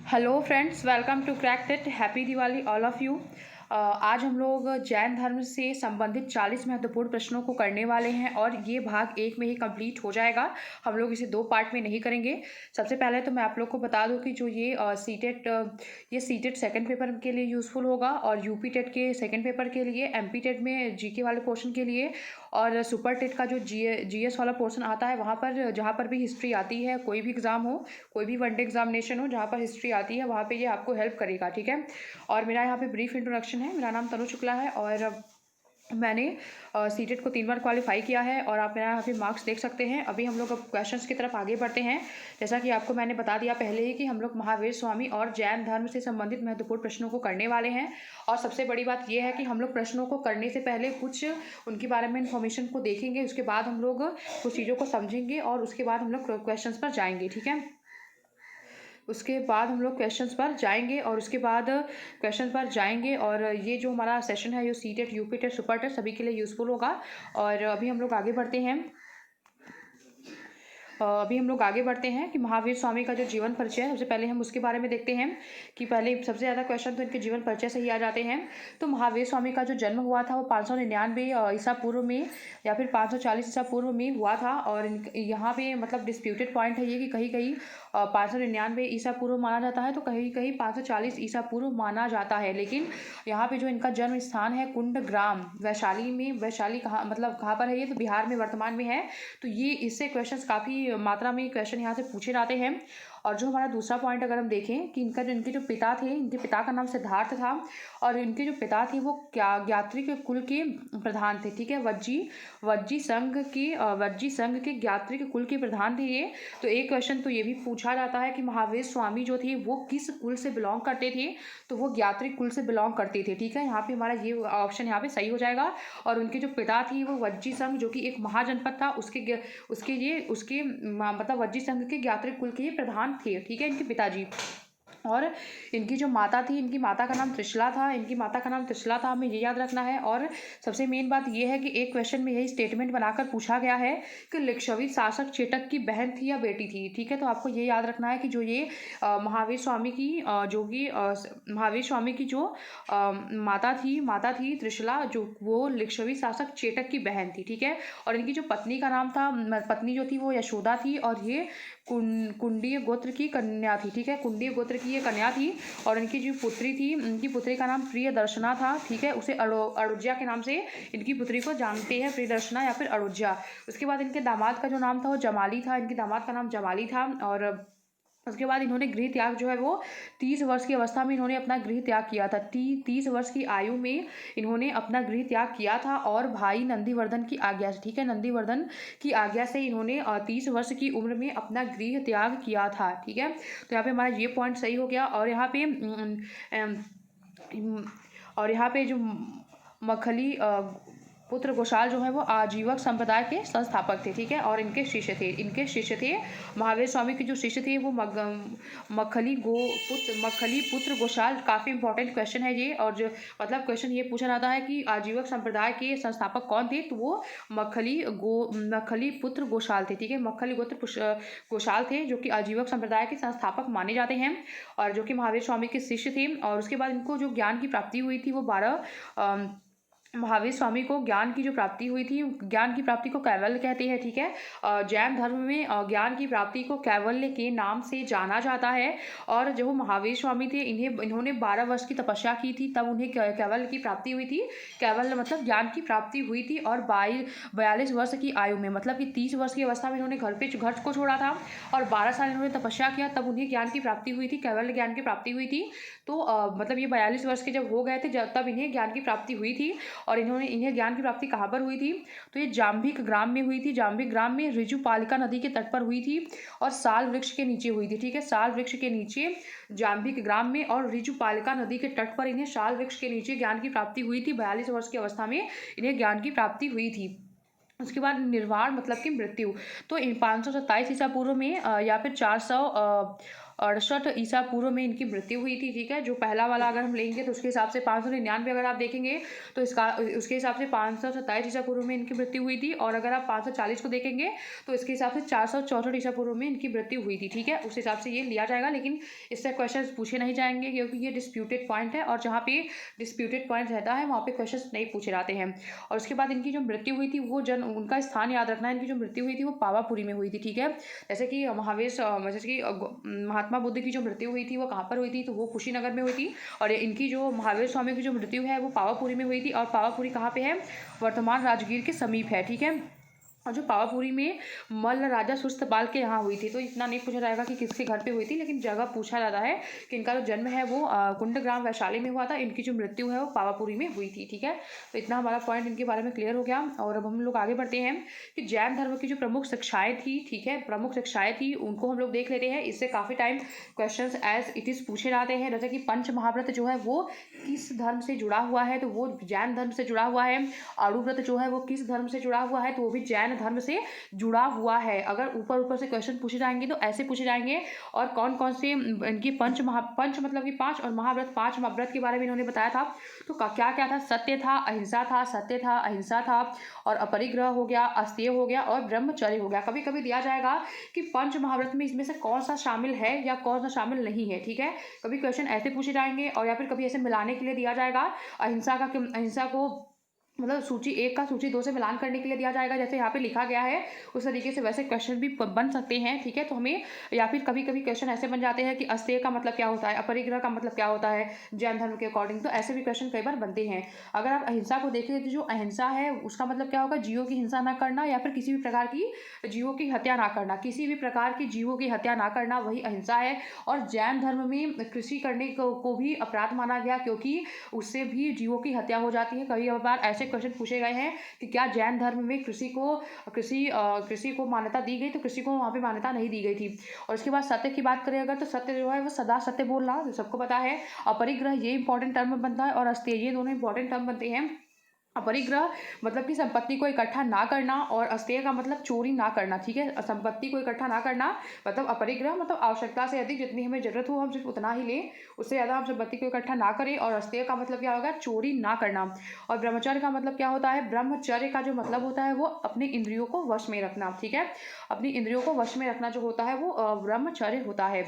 Hello friends, welcome to crack it. Happy Diwali all of you. आज हम लोग जैन धर्म से संबंधित 40 महत्वपूर्ण प्रश्नों को करने वाले हैं और ये भाग एक में ही कंप्लीट हो जाएगा। हम लोग इसे दो पार्ट में नहीं करेंगे। सबसे पहले तो मैं आप लोग को बता दूं कि जो ये सीटेट सेकंड पेपर के लिए यूज़फुल होगा और यूपी टेट के सेकंड पेपर के लिए, एमपी टेट में जीके वाले पोर्शन के लिए और सुपर टेट का जो जीएस वाला पोर्शन आता है वहाँ पर जहाँ पर भी हिस्ट्री आती है, कोई भी एग्ज़ाम हो, कोई भी वनडे एग्जामिनेशन हो जहाँ पर हिस्ट्री आती है वहाँ पे ये आपको हेल्प करेगा। ठीक है। और मेरा यहाँ पे ब्रीफ इंट्रोडक्शन है। मेरा नाम तनु शुक्ला है और मैंने सीटेट को 3 बार क्वालिफाई किया है और आप मेरा यहाँ पे मार्क्स देख सकते हैं। अभी हम लोग अब क्वेश्चंस की तरफ आगे बढ़ते हैं। जैसा कि आपको मैंने बता दिया पहले ही कि हम लोग महावीर स्वामी और जैन धर्म से संबंधित महत्वपूर्ण प्रश्नों को करने वाले हैं। और सबसे बड़ी बात यह है कि हम लोग प्रश्नों को करने से पहले कुछ उनके बारे में इन्फॉर्मेशन को देखेंगे, उसके बाद हम लोग कुछ चीज़ों को समझेंगे और उसके बाद हम लोग क्वेश्चंस पर जाएंगे। ठीक है। उसके बाद हम लोग क्वेश्चंस पर जाएंगे और ये जो हमारा सेशन है, ये CTET, UP TET, super TET सभी के लिए यूज़फुल होगा। और अभी हम लोग आगे बढ़ते हैं। कि महावीर स्वामी का जो जीवन परिचय है, सबसे पहले हम उसके बारे में देखते हैं कि पहले सबसे ज़्यादा क्वेश्चन तो इनके जीवन परिचय से ही आ जाते हैं। तो महावीर स्वामी का जो जन्म हुआ था वो 599 ईसा पूर्व में या फिर 540 ईसा पूर्व में हुआ था। और यहाँ पे मतलब डिस्प्यूटेड पॉइंट है ये कि कहीं कहीं 599 ईसा पूर्व माना जाता है तो कहीं कहीं 540 ईसा पूर्व माना जाता है। लेकिन यहाँ पे जो इनका जन्म स्थान है कुंड ग्राम वैशाली में, वैशाली कहाँ पर है, ये तो बिहार में वर्तमान में है। तो ये इससे क्वेश्चंस काफ़ी मात्रा में क्वेश्चन यहाँ से पूछे जाते हैं। और जो हमारा दूसरा पॉइंट अगर हम देखें कि इनके जो पिता थे, इनके पिता का नाम सिद्धार्थ था और इनके जो पिता थे वो ज्ञात्रिक कुल के प्रधान थे। ठीक है। वज्जी संघ के ज्ञात्रिक कुल के प्रधान थे ये। तो एक क्वेश्चन तो ये भी पूछा जाता है कि महावीर स्वामी जो थे वो किस कुल से बिलोंग करते थे, तो वो ज्ञात्रिक कुल से बिलोंग करते थे। ठीक है। यहाँ पे हमारा ये ऑप्शन यहाँ पे सही हो जाएगा। और उनके जो पिता थे वो वज्जी संघ, जो कि एक महाजनपद था, उसके मतलब वज्जी संघ के ज्ञात्रिक कुल के ये प्रधान थे। ठीक है, इनके पिताजी। और इनकी जो माता थी, इनकी माता का नाम त्रिशला था। हमें ये याद रखना है। और सबसे मेन बात ये है कि एक क्वेश्चन में यही स्टेटमेंट बनाकर पूछा गया है कि लिच्छवी शासक चेटक की बहन थी या बेटी थी। ठीक है। तो आपको ये याद रखना है कि जो ये महावीर स्वामी की जो माता थी त्रिशला, जो वो लिच्छवी शासक चेटक की बहन थी। ठीक है। और इनकी जो पत्नी का नाम था, पत्नी जो थी वो यशोदा थी और ये कुंडीय गोत्र की कन्या थी। ठीक है। कुंडीय गोत्र की ये कन्या थी। और इनकी जो पुत्री थी, इनकी पुत्री का नाम प्रिय दर्शना था। ठीक है। उसे अड़ुज्या के नाम से इनकी पुत्री को जानते हैं, प्रिय दर्शना या फिर अड़ुज्या। उसके बाद इनके दामाद का जो नाम था वो जमाली था। इनके दामाद का नाम जमाली था। और उसके बाद इन्होंने गृह त्याग जो है वो 30 वर्ष की अवस्था में इन्होंने अपना गृह त्याग किया था। 30 वर्ष की आयु में इन्होंने अपना गृह त्याग किया था और भाई नंदीवर्धन की आज्ञा से, ठीक है, नंदीवर्धन की आज्ञा से इन्होंने 30 वर्ष की उम्र में अपना गृह त्याग किया था। ठीक है। तो यहाँ पे हमारा ये पॉइंट सही हो गया। और यहाँ पे जो मखली पुत्र गोशाल जो है वो आजीवक संप्रदाय के संस्थापक थे। ठीक है। और इनके शिष्य थे महावीर स्वामी के जो शिष्य थे वो मखली पुत्र गोशाल। काफ़ी इंपॉर्टेंट क्वेश्चन है ये। और जो मतलब क्वेश्चन ये पूछा जाता है कि आजीवक संप्रदाय के संस्थापक कौन थे, तो वो मखली पुत्र गोशाल थे। ठीक है। मखली गोत्र गोशाल थे जो कि आजीवक संप्रदाय के संस्थापक माने जाते हैं और जो कि महावीर स्वामी के शिष्य थे। और उसके बाद इनको जो ज्ञान की प्राप्ति हुई थी वो 12 महावीर स्वामी को ज्ञान की जो प्राप्ति हुई थी, ज्ञान की प्राप्ति को कैवल्य कहते हैं। ठीक है। जैन धर्म में ज्ञान की प्राप्ति को कैवल्य के नाम से जाना जाता है। और जो महावीर स्वामी थे इन्होंने 12 वर्ष की तपस्या की थी, तब उन्हें कैवल्य की प्राप्ति हुई थी। कैवल्य मतलब ज्ञान की प्राप्ति हुई थी। और 42 वर्ष की आयु में, मतलब कि 30 वर्ष की अवस्था में इन्होंने घर को छोड़ा था और 12 साल इन्होंने तपस्या किया, तब उन्हें ज्ञान की प्राप्ति हुई थी, कैवल्य ज्ञान की प्राप्ति हुई थी। तो मतलब ये 42 वर्ष के जब हो गए थे तब इन्हें ज्ञान की प्राप्ति हुई थी। और इन्हें ज्ञान की प्राप्ति कहाँ पर हुई थी, तो ये जाम्भिक ग्राम में हुई थी। जाम्भिक ग्राम में ऋजुपालिका नदी के तट पर हुई थी और साल वृक्ष के नीचे हुई थी। ठीक है। साल वृक्ष के नीचे जाम्भिक ग्राम में और ऋजुपालिका नदी के तट पर इन्हें साल वृक्ष के नीचे ज्ञान की प्राप्ति हुई थी। 42 वर्ष की अवस्था में इन्हें ज्ञान की प्राप्ति हुई थी। उसके बाद निर्वाण मतलब कि मृत्यु, तो 527 ईसा पूर्व में या फिर 68 ईसा पूर्व में इनकी मृत्यु हुई थी। ठीक है, जो पहला वाला अगर हम लेंगे तो उसके हिसाब से 599 अगर आप देखेंगे तो इसका उसके हिसाब से 527 ईसा पूर्व में इनकी मृत्यु हुई थी। और अगर आप 540 को देखेंगे तो इसके हिसाब से 464 ईसा पूर्व में इनकी मृत्यु हुई थी। ठीक है, उस हिसाब से ये लिया जाएगा, लेकिन इससे क्वेश्चन पूछे नहीं जाएंगे क्योंकि ये डिस्प्यूटेड पॉइंट है, और जहाँ पे डिस्प्यूटेड पॉइंट रहता है वहाँ पे क्वेश्चन नहीं पूछे जाते हैं। और उसके बाद इनकी जो मृत्यु हुई थी वो उनका स्थान याद रखना है। इनकी जो मृत्यु हुई थी वो पावापुरी में हुई थी। ठीक है, जैसे कि जैसे कि महात्मा बुद्ध की जो मृत्यु हुई थी वो कहाँ पर हुई थी, तो वो कुशीनगर में हुई थी। और इनकी जो महावीर स्वामी की जो मृत्यु है वो पावापुरी में हुई थी। और पावापुरी कहाँ पे है, वर्तमान राजगीर के समीप है। ठीक है, और जो पावापुरी में मल्ल राजा सुस्तपाल के यहाँ हुई थी। तो इतना नहीं पूछा जाएगा कि किसके घर पे हुई थी, लेकिन जगह पूछा जाता है कि इनका जो जन्म है वो कुंडग्राम वैशाली में हुआ था, इनकी जो मृत्यु है वो पावापुरी में हुई थी। ठीक है, तो इतना हमारा पॉइंट इनके बारे में क्लियर हो गया। और अब हम लोग आगे बढ़ते हैं कि जैन धर्म की जो प्रमुख शिक्षाएं थी, ठीक है, प्रमुख शिक्षाएं थी उनको हम लोग देख लेते हैं। इससे काफ़ी time question as it is पूछे जाते हैं। जैसे कि पंच महाव्रत जो है वो किस धर्म से जुड़ा हुआ है, तो वो जैन धर्म से जुड़ा हुआ है। अणुव्रत जो है वो किस धर्म से जुड़ा हुआ है, तो वो भी जैन धर्म से जुड़ा हुआ है। अगर ऊपर ऊपर से क्वेश्चन पूछे जाएंगे तो ऐसे पूछे जाएंगे। और कौन कौन से इनकी पंच मतलब कि 5 और महाव्रत, 5 महाव्रत के बारे में इन्होंने बताया था। तो क्या क्या था, सत्य था, अहिंसा था, सत्य था, अहिंसा था, और अपरिग्रह हो गया, अस्तेय हो गया, और ब्रह्मचर्य हो गया। कभी कभी दिया जाएगा कि पंच महाव्रत में इसमें से कौन सा शामिल है या कौन सा शामिल नहीं है। ठीक है, कभी क्वेश्चन ऐसे पूछे जाएंगे, और या फिर कभी ऐसे मिलाने के लिए दिया जाएगा। अहिंसा को मतलब सूची 1 का सूची 2 से मिलान करने के लिए दिया जाएगा, जैसे यहाँ पे लिखा गया है उस तरीके से वैसे क्वेश्चन भी बन सकते हैं। ठीक है, तो हमें या फिर कभी कभी क्वेश्चन ऐसे बन जाते हैं कि अस्तेय का मतलब क्या होता है, अपरिग्रह का मतलब क्या होता है जैन धर्म के अकॉर्डिंग। तो ऐसे भी क्वेश्चन कई बार बनते हैं। अगर आप अहिंसा को देखें तो जो अहिंसा है उसका मतलब क्या होगा, जीवों की हिंसा ना करना, या फिर किसी भी प्रकार की जीवों की हत्या ना करना, किसी भी प्रकार की जीवों की हत्या ना करना, वही अहिंसा है। और जैन धर्म में कृषि करने को भी अपराध माना गया, क्योंकि उससे भी जीवों की हत्या हो जाती है। कई बार ऐसे क्वेश्चन पूछे गए हैं कि क्या जैन धर्म में कृषि को मान्यता दी गई, तो कृषि को वहाँ पे मान्यता नहीं दी गई थी। और उसके बाद सत्य की बात करें अगर, तो सत्य जो है वो सदा सत्य बोलना, जो सबको पता है। अपरिग्रह ये इंपॉर्टेंट टर्म बनता है, और अस्तेय, ये दोनों इंपॉर्टेंट टर्म बनते हैं। अपरिग्रह मतलब कि संपत्ति को इकट्ठा ना करना, और अस्तेय का मतलब चोरी ना करना। ठीक है, संपत्ति को इकट्ठा ना करना मतलब अपरिग्रह, मतलब आवश्यकता से अधिक जितनी हमें जरूरत हो हम सिर्फ उतना ही लें, उससे ज़्यादा हम संपत्ति को इकट्ठा ना करें। और अस्तेय का मतलब क्या होगा, चोरी ना करना। और ब्रह्मचर्य का मतलब क्या होता है, ब्रह्मचर्य का जो मतलब होता है वो अपने इंद्रियों को वश में रखना। ठीक है, अपनी इंद्रियों को वश में रखना जो होता है वो ब्रह्मचर्य होता है।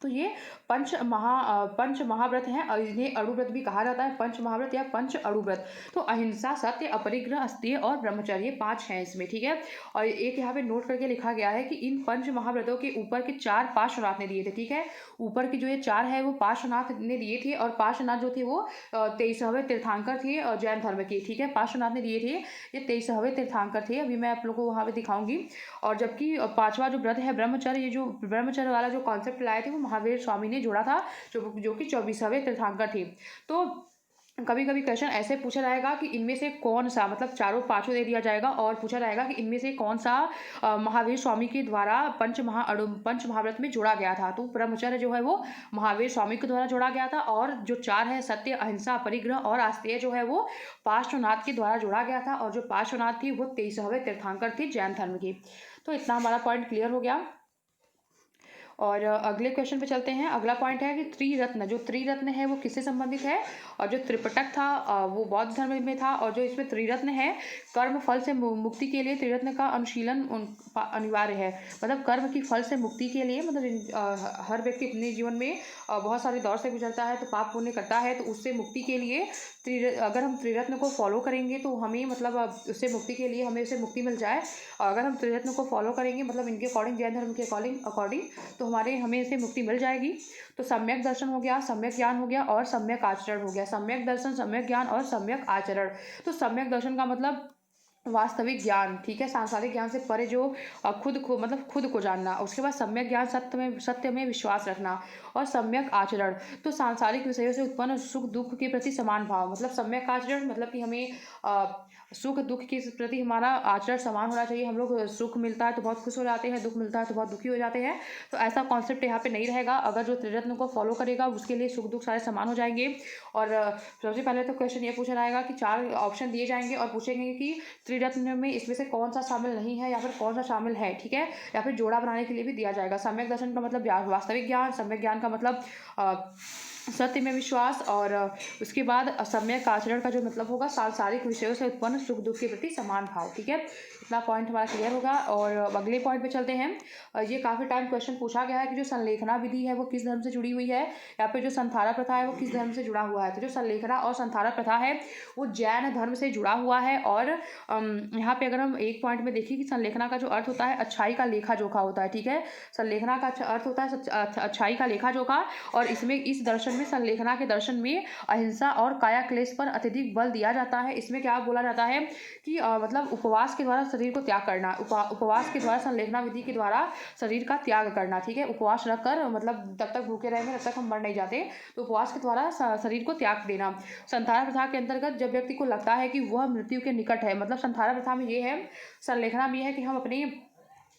तो ये पंच महाव्रत हैं, और इन्हें अणुव्रत भी कहा जाता है, पंच महाव्रत या पंच अणुव्रत। तो अहिंसा, सत्य, अपरिग्रह, अस्तेय और ब्रह्मचर्य 5 हैं इसमें। ठीक है, और एक यहाँ पे नोट करके लिखा गया है कि इन पंच महाव्रतों के ऊपर के 4 पार्श्वनाथ ने दिए थे। ठीक है, ऊपर के जो ये 4 है वो पार्श्वनाथ ने दिए थे, और पार्श्वनाथ जो थे वो 23वें तीर्थंकर थे जैन धर्म के। ठीक है, पार्श्वनाथ ने दिए थे, ये 23वें तीर्थंकर थे। अभी मैं आप लोगों को वहाँ पे दिखाऊंगी। और जबकि 5वां जो व्रत है ब्रह्मचर्य, ये जो ब्रह्मचर्य वाला जो कॉन्सेप्ट लाए थे वो महावीर स्वामी ने जोड़ा था, जो कि 24वें तीर्थंकर थे। तो कभी कभी क्वेश्चन ऐसे पूछा जाएगा कि इनमें से कौन सा, मतलब चारों पांचों दे दिया जाएगा, और पूछा जाएगा कि इनमें से कौन सा महावीर स्वामी के द्वारा पंच महाव्रत में जोड़ा गया था। तो ब्रह्मचर्य जो है वो महावीर स्वामी के द्वारा जोड़ा गया था, और जो 4 है सत्य, अहिंसा, परिग्रह और आस्तेय जो है वो पार्श्वनाथ के द्वारा जोड़ा गया था। और जो पार्श्वनाथ थी वो 23वें तीर्थंकर थे जैन धर्म की। तो इतना हमारा पॉइंट क्लियर हो गया। और अगले क्वेश्चन पे चलते हैं। अगला पॉइंट है कि त्रिरत्न, जो त्रिरत्न है वो किससे संबंधित है, और जो त्रिपिटक था वो बौद्ध धर्म में था। और जो इसमें त्रिरत्न है, कर्म फल से मुक्ति के लिए त्रिरत्न का अनुशीलन अनिवार्य है। मतलब कर्म की फल से मुक्ति के लिए, मतलब हर व्यक्ति अपने जीवन में बहुत सारे दौर से गुजरता है, तो पाप पुण्य करता है, तो उससे मुक्ति के लिए अगर हम त्रिरत्न को फॉलो करेंगे तो हमें, मतलब उससे मुक्ति के लिए हमें उससे मुक्ति मिल जाए। अगर हम त्रिरत्न को फॉलो करेंगे, मतलब इनके अकॉर्डिंग, जैन धर्म के अकॉर्डिंग, तो हमें इससे मुक्ति मिल जाएगी। तो सम्यक दर्शन हो गया, सम्यक ज्ञान हो गया, और सम्यक आचरण हो गया। सम्यक दर्शन, सम्यक ज्ञान और सम्यक आचरण। तो सम्यक दर्शन का मतलब वास्तविक ज्ञान, ठीक है, सांसारिक ज्ञान से परे जो खुद को जानना। उसके बाद सम्यक ज्ञान, सत्य में विश्वास रखना। और सम्यक आचरण, तो सांसारिक विषयों से उत्पन्न सुख दुख के प्रति समान भाव। मतलब सम्यक आचरण मतलब कि हमें सुख दुख के प्रति हमारा आचरण समान होना चाहिए। हम लोग सुख मिलता है तो बहुत खुश हो जाते हैं, दुख मिलता है तो बहुत दुखी हो जाते हैं। तो ऐसा कॉन्सेप्ट यहाँ पे नहीं रहेगा। अगर जो त्रिरत्न को फॉलो करेगा उसके लिए सुख दुख सारे समान हो जाएंगे। और सबसे पहले तो क्वेश्चन ये पूछा जाएगा कि 4 ऑप्शन दिए जाएंगे और पूछेंगे कि त्रिरत्न में इसमें से कौन सा शामिल नहीं है या फिर कौन सा शामिल है, ठीक है। या फिर जोड़ा बनाने के लिए भी दिया जाएगा। सम्यक दर्शन का मतलब वास्तविक ज्ञान, सम्यक ज्ञान का मतलब सत्य में विश्वास, और उसके बाद सम्यक आचरण का जो मतलब होगा सांसारिक विषयों से उत्पन्न सुख दुख के प्रति समान भाव, ठीक है। इतना पॉइंट हमारा क्लियर होगा। और अगले पॉइंट पे चलते हैं। ये काफ़ी टाइम क्वेश्चन पूछा गया है कि जो संलेखना विधि है वो किस धर्म से जुड़ी हुई है, या फिर जो संथारा प्रथा है वो किस धर्म से जुड़ा हुआ है। तो जो संलेखना और संथारा प्रथा है वो जैन धर्म से जुड़ा हुआ है। और यहाँ पे अगर हम एक पॉइंट में देखें कि संलेखना का जो अर्थ होता है अच्छाई का लेखा जोखा होता है, ठीक है। संलेखना का अर्थ होता है अच्छाई का लेखा जोखा। और इसमें इस दर्शन में, संलेखना के दर्शन में अहिंसा और काया क्लेश पर अत्यधिक बल दिया जाता है। इसमें क्या बोला जाता है कि मतलब उपवास के द्वारा शरीर को त्याग करना, उपवास के द्वारा, संलेखना विधि के द्वारा शरीर का त्याग करना, ठीक है। उपवास रखकर मतलब तब तक भूखे रहेंगे तब तक हम मर नहीं जाते, तो उपवास के द्वारा शरीर को त्याग देना। संथारा प्रथा के अंतर्गत जब व्यक्ति को लगता है कि वह मृत्यु के निकट है, मतलब संथारा प्रथा में ये है, संलेखना में ये है कि हम अपनी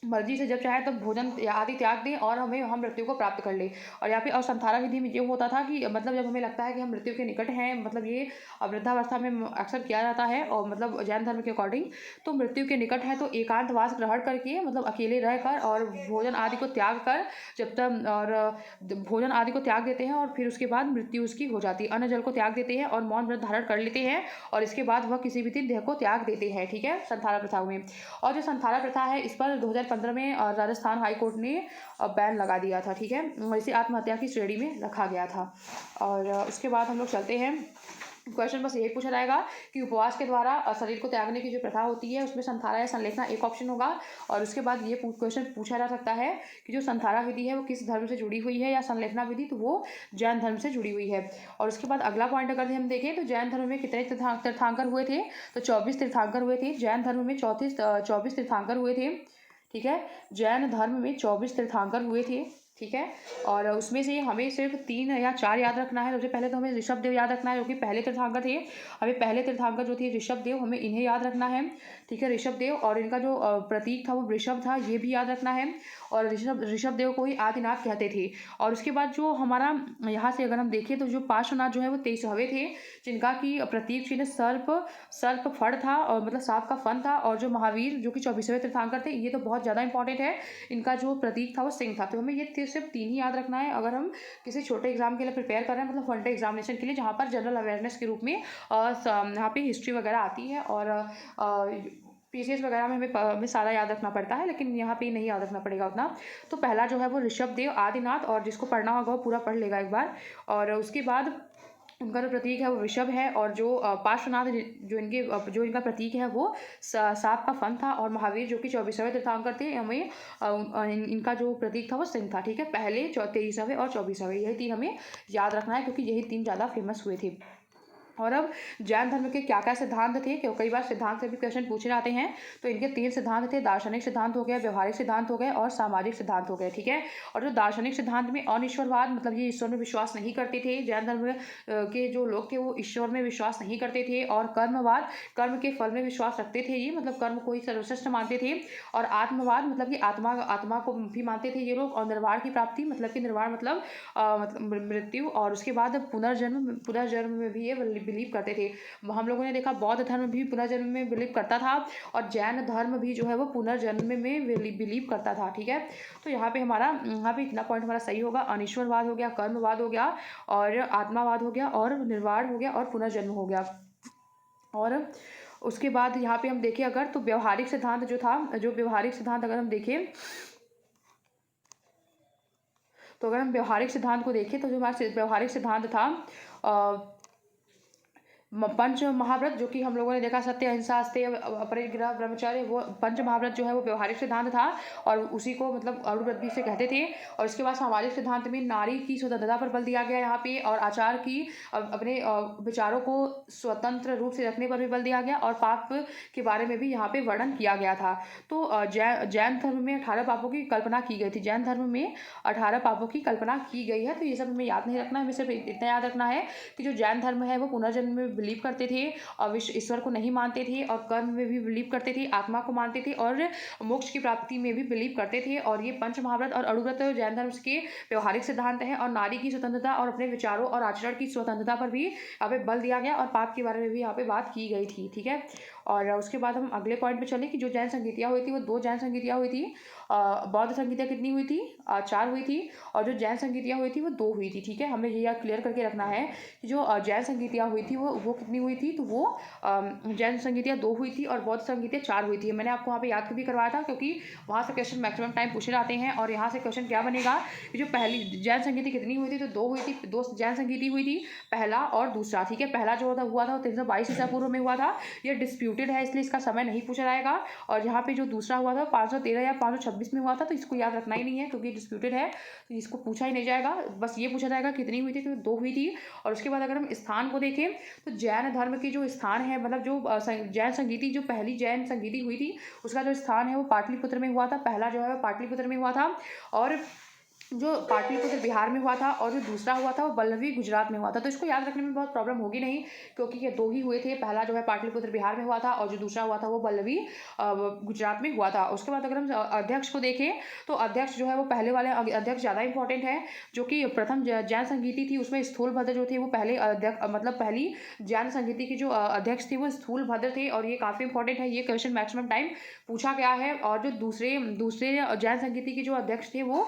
मर्जी से जब चाहे तब भोजन आदि त्याग दें और हम मृत्यु को प्राप्त कर लें। और यहाँ पे और संथारा विधि में ये होता था कि मतलब जब हमें लगता है कि हम मृत्यु के निकट हैं, मतलब ये वृद्धावस्था में अक्सर किया जाता है, और मतलब जैन धर्म के अकॉर्डिंग तो मृत्यु के निकट है तो एकांतवास ग्रहण करके, मतलब अकेले रहकर और भोजन आदि को त्याग कर, जब तक और भोजन आदि को त्याग देते हैं और फिर उसके बाद मृत्यु उसकी हो जाती है। अन्न जल को त्याग देते हैं और मौन व्रत धारण कर लेते हैं, और इसके बाद वह किसी भी दिन देह को त्याग देते हैं, ठीक है, संथारा प्रथा में। और जो संथारा प्रथा है इस पर 2015 में राजस्थान हाई कोर्ट ने बैन लगा दिया था, ठीक है। इसे आत्महत्या की श्रेणी में रखा गया था। और उसके बाद हम लोग चलते हैं। क्वेश्चन बस यही पूछा जाएगा कि उपवास के द्वारा शरीर को त्यागने की जो प्रथा होती है उसमें संथारा या संलेखना एक ऑप्शन होगा। और उसके बाद ये क्वेश्चन पूछा जा सकता है कि जो संथारा विधि है वो किस धर्म से जुड़ी हुई है, या संलेखना विधि तो वो जैन धर्म से जुड़ी हुई है। और उसके बाद अगला पॉइंट अगर हम देखें तो जैन धर्म में कितने तीर्थांकर हुए थे, तो 24 तीर्थांकर हुए थे। जैन धर्म में 24 तीर्थांकर हुए थे, ठीक है। जैन धर्म में 24 तीर्थांकर हुए थे, ठीक है। और उसमें से हमें सिर्फ 3 या 4 याद रखना है। सबसे पहले तो हमें ऋषभ देव याद रखना है जो कि पहले तीर्थांकर थे। हमें पहले तीर्थांकर जो थे ऋषभ देव, हमें इन्हें याद रखना है, ठीक है, ऋषभ देव। और इनका जो प्रतीक था वो वृषभ था, ये भी याद रखना है। और ऋषभ देव को ही आदिनाथ कहते थे। और उसके बाद जो हमारा यहाँ से अगर हम देखें तो जो पार्श्वनाथ जो है वो 23वें थे, जिनका की प्रतीक चिन्ह सर्प फड़ था, और मतलब सांप का फन था। और जो महावीर जो कि 24वें तीर्थांकर थे, ये तो बहुत ज़्यादा इंपॉर्टेंट है, इनका जो प्रतीक था वो सिंह था। तो हमें ये सिर्फ 3 ही याद रखना है अगर हम किसी छोटे एग्जाम के लिए प्रिपेयर कर रहे हैं, मतलब 1 डे एग्जामिनेशन के लिए, जहाँ पर जनरल अवेयरनेस के रूप में यहाँ पे हिस्ट्री वगैरह आती है और पीसीएस वगैरह में हमें सारा याद रखना पड़ता है, लेकिन यहाँ पे नहीं याद रखना पड़ेगा उतना। तो पहला जो है वो ऋषभ देव आदिनाथ, और जिसको पढ़ना होगा वो पूरा पढ़ लेगा एक बार। और उसके बाद उनका जो प्रतीक है वो वृषभ है, और जो पार्श्वनाथ जो इनका प्रतीक है वो सांप का फन था। और महावीर जो कि 24वें तीर्थांकर थे, हमें इनका जो प्रतीक था वो सिंह था, ठीक है। पहले 23वें और 24वें, यही 3 हमें याद रखना है क्योंकि यही 3 ज़्यादा फेमस हुए थे। और अब जैन धर्म के क्या क्या सिद्धांत थे, क्योंकि कई बार सिद्धांत से भी क्वेश्चन पूछे जाते हैं। तो इनके 3 सिद्धांत थे, दार्शनिक सिद्धांत हो गया, व्यवहारिक सिद्धांत हो गए और सामाजिक सिद्धांत हो गए, ठीक है। और जो दार्शनिक सिद्धांत में अनिश्वरवाद, मतलब ये ईश्वर में विश्वास नहीं करते थे। जैन धर्म के जो लोग थे वो ईश्वर में विश्वास नहीं करते थे। और कर्मवाद, कर्म के फल में विश्वास रखते थे ये, मतलब कर्म को ही सर्वश्रेष्ठ मानते थे। और आत्मवाद, मतलब कि आत्मा को भी मानते थे ये लोग। और निर्वाण की प्राप्ति, मतलब कि निर्वाण मतलब मृत्यु। और उसके बाद पुनर्जन्म में भी ये बिलीव करते थे। हम लोगों ने देखा बौद्ध धर्म भी पुनर्जन्म में बिलीव करता था, और जैन धर्म भी जो है वो पुनर्जन्म में बिलीव करता था, ठीक है। तो यहाँ पे इतना पॉइंट हमारा सही होगा। अनिश्वरवाद हो गया, कर्मवाद हो गया, और आत्मावाद हो गया, और निर्वाण हो गया, और पुनर्जन्म हो गया। और उसके बाद यहाँ पे हम देखें अगर तो व्यवहारिक सिद्धांत जो था, जो व्यवहारिक सिद्धांत अगर हम देखें तो अगर हम व्यवहारिक सिद्धांत को देखें तो जो हमारा व्यवहारिक सिद्धांत था पंच महाव्रत, जो कि हम लोगों ने देखा सत्य, अहिंसा, अस्तेय, अपरिग्रह, ब्रह्मचर्य, वो पंच महाव्रत जो है वो व्यवहारिक सिद्धांत था, और उसी को मतलब अरुण व्रत भी से कहते थे। और इसके बाद सामाजिक सिद्धांत में नारी की स्वतंत्रता पर बल दिया गया यहाँ पे, और आचार की अपने विचारों को स्वतंत्र रूप से रखने पर भी बल दिया गया, और पाप के बारे में भी यहाँ पे वर्णन किया गया था। तो जैन धर्म में 18 पापों की कल्पना की गई थी। जैन धर्म में 18 पापों की कल्पना की गई है। तो ये सब हमें याद नहीं रखना है, हमें सिर्फ इतना याद रखना है कि जो जैन धर्म है वो पुनर्जन्म में बिलीव करते थे और ईश्वर को नहीं मानते थे, और कर्म में भी बिलीव करते थे, आत्मा को मानते थे, और मोक्ष की प्राप्ति में भी बिलीव करते थे। और ये पंच महाव्रत और अणुव्रत जैन धर्म के व्यवहारिक सिद्धांत है। और नारी की स्वतंत्रता और अपने विचारों और आचरण की स्वतंत्रता पर भी यहाँ पे बल दिया गया, और पाप के बारे में भी यहाँ पे बात की गई थी। ठीक है, और उसके बाद हम अगले पॉइंट पे चले कि जो जैन संगीतियाँ हुई थी वो 2 जैन संगीतियाँ हुई थी। बौद्ध संगीतियाँ कितनी हुई थी? 4 हुई थी, और जो जैन संगीतियाँ हुई थी वो 2 हुई थी। ठीक है, हमें ये क्लियर करके रखना है कि जो जैन संगीतियाँ हुई थी वो कितनी हुई थी? तो वो जैन संगीतियाँ 2 हुई थी और बौद्ध संगीतियाँ 4 हुई थी। मैंने आपको वहाँ पे याद भी करवाया था, क्योंकि वहाँ से क्वेश्चन मैक्सिमम टाइम पूछे जाते हैं। और यहाँ से क्वेश्चन क्या बनेगा कि जो पहली जैन संगीति कितनी हुई थी? तो 2 हुई थी, 2 जैन संगीति हुई थी, पहला और दूसरा। ठीक है, पहला जो हुआ था वो 322 ईसा पूर्व में हुआ था। ये डिस्प्यूटेड है, इसलिए इसका समय नहीं पूछा जाएगा। और यहाँ पे जो दूसरा हुआ था 513 या 526 में हुआ था, तो इसको याद रखना ही नहीं है, क्योंकि डिस्प्यूटेड है, तो इसको पूछा ही नहीं जाएगा। बस ये पूछा जाएगा कितनी हुई थी, तो 2 हुई थी। और उसके बाद अगर हम स्थान को देखें तो जैन धर्म की जो स्थान है, मतलब जो जैन संगीति, जो पहली जैन संगीति हुई थी उसका जो स्थान है वो पाटलिपुत्र में हुआ था। पहला जो है वो पाटलिपुत्र में हुआ था, और जो पाटलिपुत्र बिहार में हुआ था, और जो दूसरा हुआ था वो वल्लभी गुजरात में हुआ था। तो इसको याद रखने में बहुत प्रॉब्लम होगी नहीं, क्योंकि ये 2 ही हुए थे। पहला जो है पाटलिपुत्र बिहार में हुआ था, और जो दूसरा हुआ था वो वल्लभी गुजरात में हुआ था। उसके बाद अगर हम अध्यक्ष को देखें तो अध्यक्ष जो है वो पहले वाले अध्यक्ष ज़्यादा इंपॉर्टेंट है। जो कि प्रथम जैन संगीति थी उसमें स्थूलभद्र जो थे वो पहले अध्यक्ष, मतलब पहली जैन संगीति के जो अध्यक्ष थे वो स्थूलभद्र थे, और ये काफ़ी इंपॉर्टेंट है। ये क्वेश्चन मैक्सिमम टाइम पूछा गया है। और जो दूसरे जैन संगीति के जो अध्यक्ष थे वो